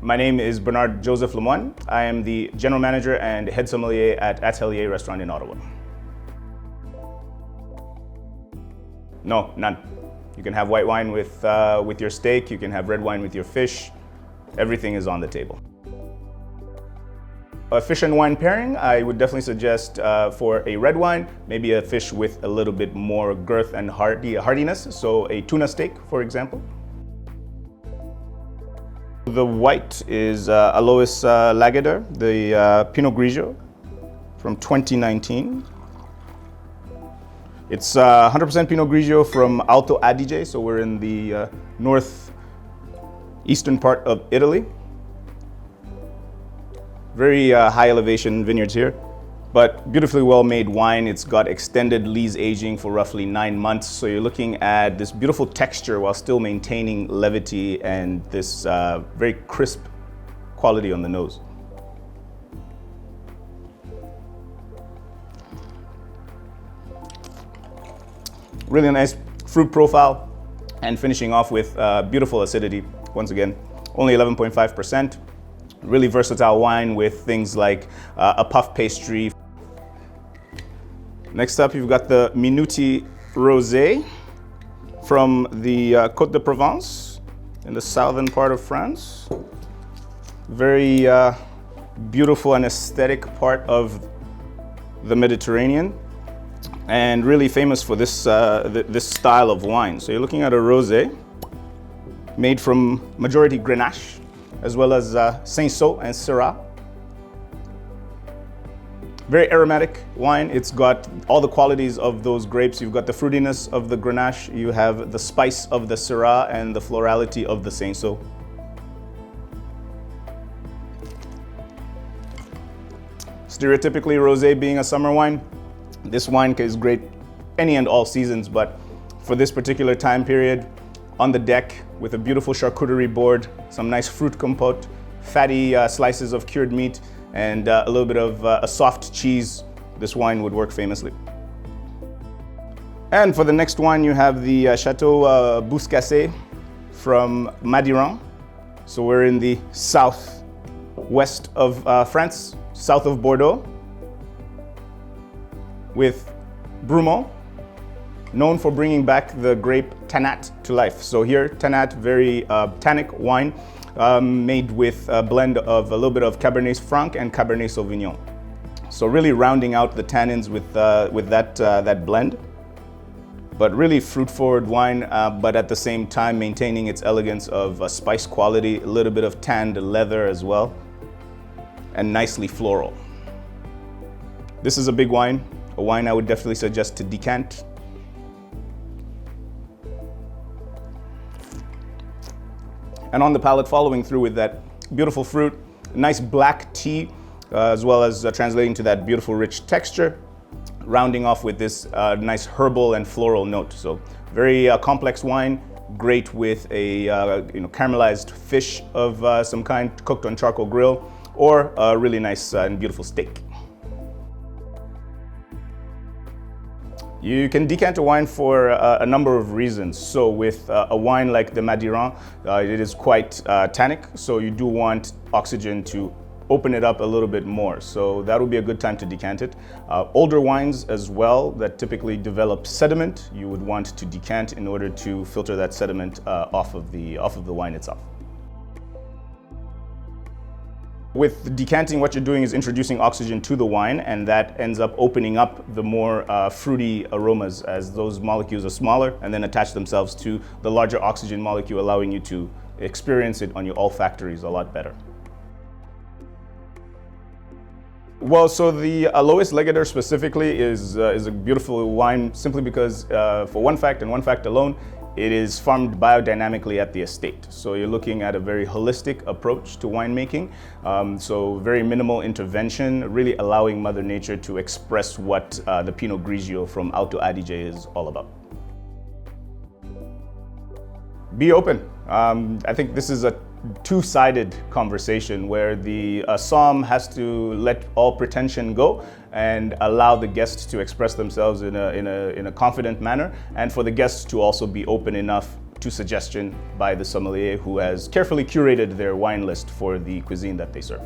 My name is Bernard Joseph-Lemoyne. I am the General Manager and Head Sommelier at Atelier restaurant in Ottawa. No, none. You can have white wine with your steak, you can have red wine with your fish. Everything is on the table. A fish and wine pairing, I would definitely suggest for a red wine, maybe a fish with a little bit more girth and hardiness, so a tuna steak, for example. The white is Alois Lageder, the Pinot Grigio from 2019. It's 100% Pinot Grigio from Alto Adige, so we're in the northeastern part of Italy. Very high elevation vineyards here, but beautifully well made wine. It's got extended lees aging for roughly 9 months, so you're looking at this beautiful texture while still maintaining levity and this very crisp quality on the nose. Really nice fruit profile, and finishing off with beautiful acidity. Once again, only 11.5%. Really versatile wine with things like a puff pastry. Next up, you've got the Minuti Rosé from the Côte de Provence in the southern part of France. Very beautiful and aesthetic part of the Mediterranean, and really famous for this this style of wine. So you're looking at a rosé made from majority Grenache, as well as Cinsault and Syrah. Very aromatic wine. It's got all the qualities of those grapes. You've got the fruitiness of the Grenache, you have the spice of the Syrah, and the florality of the Cinsault. Stereotypically, rosé being a summer wine, this wine is great any and all seasons, but for this particular time period, on the deck with a beautiful charcuterie board, some nice fruit compote, fatty slices of cured meat, and a little bit of a soft cheese, this wine would work famously. And for the next wine, you have the Chateau Bouscassé from Madiran. So we're in the southwest of France, south of Bordeaux, with Brumont, known for bringing back the grape Tannat to life. So here, Tannat, very tannic wine, made with a blend of a little bit of Cabernet Franc and Cabernet Sauvignon. So really rounding out the tannins with that blend. But really fruit-forward wine, but at the same time maintaining its elegance of spice quality, a little bit of tanned leather as well, and nicely floral. This is a big wine, a wine I would definitely suggest to decant. And on the palate, following through with that beautiful fruit, nice black tea, as well as translating to that beautiful rich texture, rounding off with this nice herbal and floral note. So very complex wine, great with a caramelized fish of some kind, cooked on charcoal grill, or a really nice and beautiful steak. You can decant a wine for a number of reasons. So with a wine like the Madiran, it is quite tannic, so you do want oxygen to open it up a little bit more. So that would be a good time to decant it. Older wines as well that typically develop sediment, you would want to decant in order to filter that sediment off of the wine itself. With decanting, what you're doing is introducing oxygen to the wine, and that ends up opening up the more fruity aromas as those molecules are smaller and then attach themselves to the larger oxygen molecule, allowing you to experience it on your olfactories a lot better. Well, so the Alois Lageder specifically is a beautiful wine simply because, for one fact and one fact alone, it is farmed biodynamically at the estate. So you're looking at a very holistic approach to winemaking. So very minimal intervention, really allowing Mother Nature to express what the Pinot Grigio from Alto Adige is all about. Be open. I think this is a two-sided conversation where the somm has to let all pretension go and allow the guests to express themselves in a confident manner, and for the guests to also be open enough to suggestion by the sommelier, who has carefully curated their wine list for the cuisine that they serve.